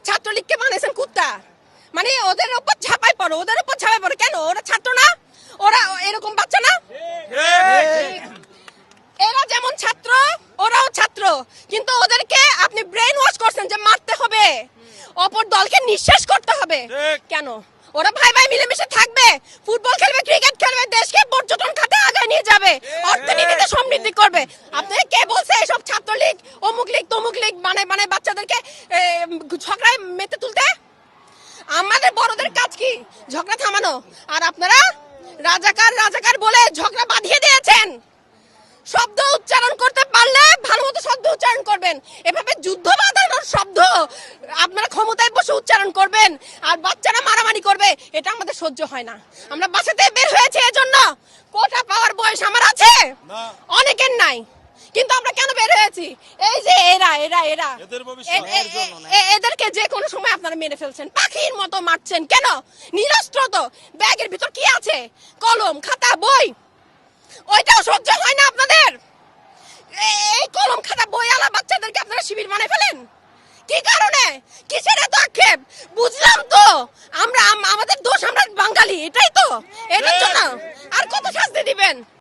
ছাত্রলীগকে বানিয়েছেন কুত্তা, মানে ওদের উপর ঝাঁপাই পড়ো, ওদের উপর ঝাঁপাই পড়ো। কেন? ওরা ছাত্র না? ওরা এরকম বাচ্চা না? এরা যেমন ছাত্র ওরাও ছাত্র, কিন্তু ওদেরকে আপনি ব্রেন ওয়াশ করছেন যে মারতে হবে, অপর দলকে নিঃশেষ করতে হবে। কেন? ওরা ভাই ভাই মিলেমিশে থাকবে, ফুটবল খেলবে, ক্রিকেট খেলবে, দেশকে পর্যটন খাতে আগায় নিয়ে যাবে, অর্থনীতিতে সমৃদ্ধি করবে। আপনাকে কে বলছে এসব ছাত্রলীগ, অমুক লীগ, তমুক লীগ মানে বাচ্চাদেরকে ঝগড়ায় মেতে তুলতে? আমাদের বড়দের কাজ কি? ঝগড়া থামানো। আর আপনারা রাজাকার রাজাকার বলে ঝগড়া বাঁধিয়ে দিয়েছেন। শব্দ উচ্চারণ করতে পারলে ভালো মতো শব্দ উচ্চারণ করবেন। এভাবে যুদ্ধ বাঁধানোর শব্দ আপনারা ক্ষমতায় বসে উচ্চারণ করবেন আর বাচ্চারা মারামারি করবে, এটা আমাদের সহ্য হয় না। আমরা বাসাতে বের হয়েছে এজন্য। কোটা পাওয়ার বয়স আমার আছে, অনেকের নাই, কিন্তু আমরা কেন বের হয়েছি? এই যে এরা এরা এরা এদেরকে যে কোনো সময় আপনারা মেরে ফেলছেন, পাখির মতো মারছেন। কেন? নিরস্ত্র তো, ব্যাগের ভিতর কি আছে? কলম, খাতা, বই। ওইটাও সহ্য হয় না আপনাদের? এই কলম খাতা বই আলা বাচ্চাদেরকে আপনারা শিবির বানায় ফেলেন কি কারণে? কিসের এত আক্ষেপ? বুঝলাম তো, আমরা আমাদের দোষ, আমরা বাঙালি, এটাই তো। এটার জন্য আর কত শাস্তি দিবেন?